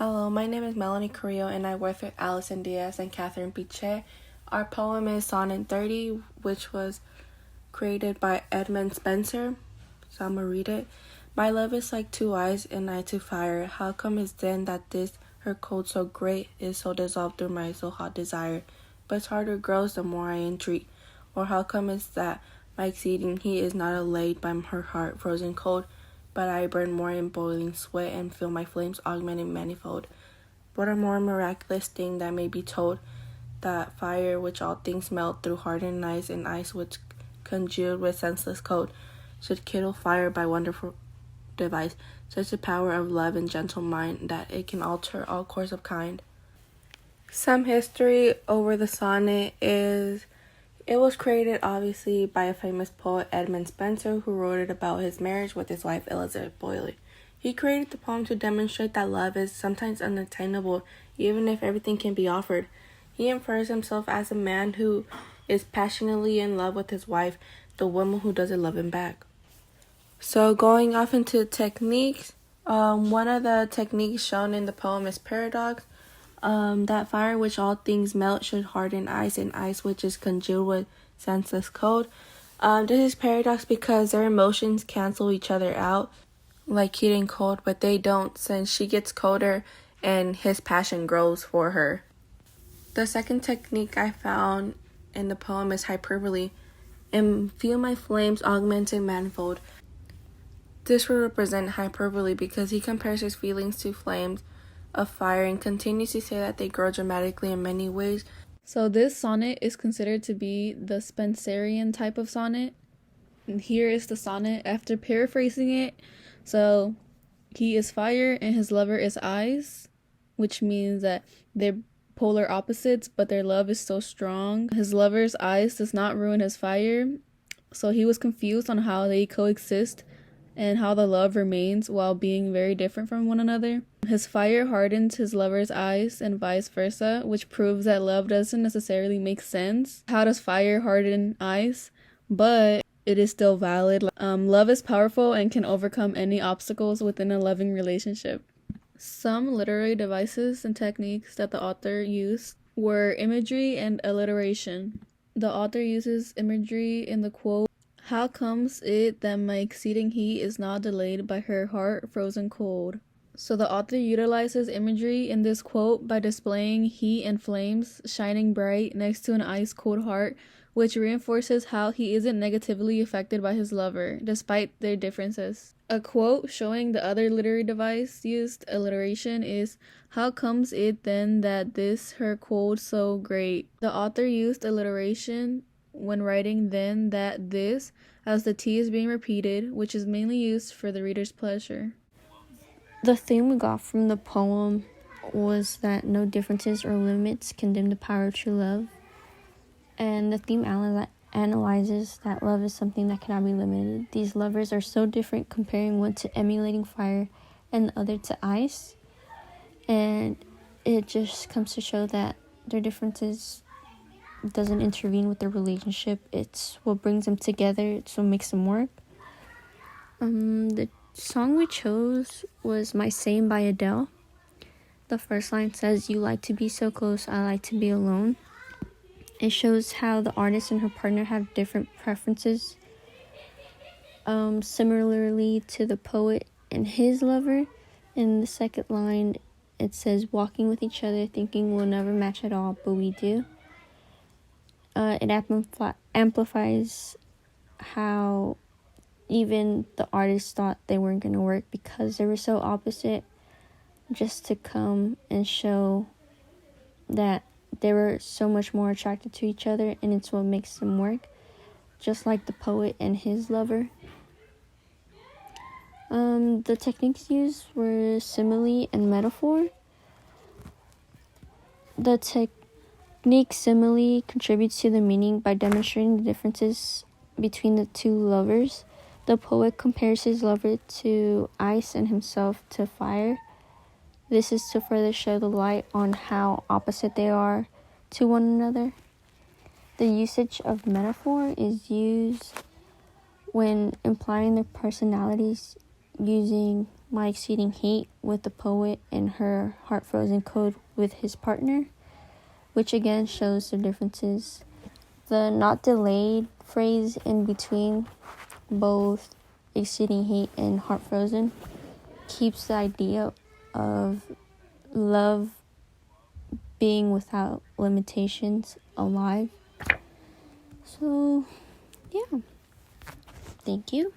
Hello, my name is Melanie Carrillo and I work with Allison Diaz and Catherine Piche. Our poem is Sonnet 30, which was created by Edmund Spencer. So I'm going to read it. My love is like two eyes and I to fire. How come it's then that this, her cold so great, is so dissolved through my so hot desire? But harder grows the more I entreat. Or how come it's that my exceeding heat is not allayed by her heart frozen cold, but I burn more in boiling sweat and feel my flames augmenting manifold. What a more miraculous thing that may be told, that fire which all things melt through hardened ice and ice which congealed with senseless cold, should kindle fire by wonderful device, such a power of love and gentle mind that it can alter all course of kind. Some history over the sonnet is it was created obviously by a famous poet, Edmund Spencer, who wrote it about his marriage with his wife, Elizabeth Boyley. He created the poem to demonstrate that love is sometimes unattainable, even if everything can be offered. He infers himself as a man who is passionately in love with his wife, the woman who doesn't love him back. So going off into techniques, one of the techniques shown in the poem is paradox. That fire which all things melt should harden ice, and ice which is congealed with senseless cold. This is paradox because their emotions cancel each other out, like heat and cold, but they don't, since she gets colder and his passion grows for her. The second technique I found in the poem is hyperbole, and feel my flames augmenting manifold. This will represent hyperbole because he compares his feelings to flames of fire and continues to say that they grow dramatically in many ways. So this sonnet is considered to be the Spencerian type of sonnet. And here is the sonnet after paraphrasing it. So he is fire and his lover is ice, which means that they're polar opposites, but their love is so strong. His lover's ice does not ruin his fire, so he was confused on how they coexist and how the love remains while being very different from one another. His fire hardens his lover's ice and vice versa, which proves that love doesn't necessarily make sense. How does fire harden ice? But it is still valid. Love is powerful and can overcome any obstacles within a loving relationship. Some literary devices and techniques that the author used were imagery and alliteration. The author uses imagery in the quote, "How comes it that my exceeding heat is not delayed by her heart frozen cold?" So the author utilizes imagery in this quote by displaying heat and flames shining bright next to an ice-cold heart, which reinforces how he isn't negatively affected by his lover, despite their differences. A quote showing the other literary device used, alliteration, is, "How comes it then that this her cold so great?" The author used alliteration when writing then, that, this, as the T is being repeated, which is mainly used for the reader's pleasure. The theme we got from the poem was that no differences or limits condemn the power of true love. And the theme analyzes that love is something that cannot be limited. These lovers are so different, comparing one to emulating fire and the other to ice. And it just comes to show that their differences doesn't intervene with their relationship. It's what brings them together. It's what makes them work. The song we chose was My Same by Adele. The first line says, "You like to be so close, I like to be alone." It shows how the artist and her partner have different preferences. Similarly to the poet and his lover. In the second line, it says, "Walking with each other, thinking we'll never match at all, but we do." It amplifies how even the artist thought they weren't going to work because they were so opposite, just to come and show that they were so much more attracted to each other, and it's what makes them work, just like the poet and his lover. The techniques used were simile and metaphor. The technique simile contributes to the meaning by demonstrating the differences between the two lovers. The poet compares his lover to ice and himself to fire. This is to further show the light on how opposite they are to one another. The usage of metaphor is used when implying their personalities using my exceeding hate with the poet and her heart frozen code with his partner, which again shows the differences. The not delayed phrase in between both exceeding hate and heart frozen keeps the idea of love being without limitations alive. So, yeah. Thank you.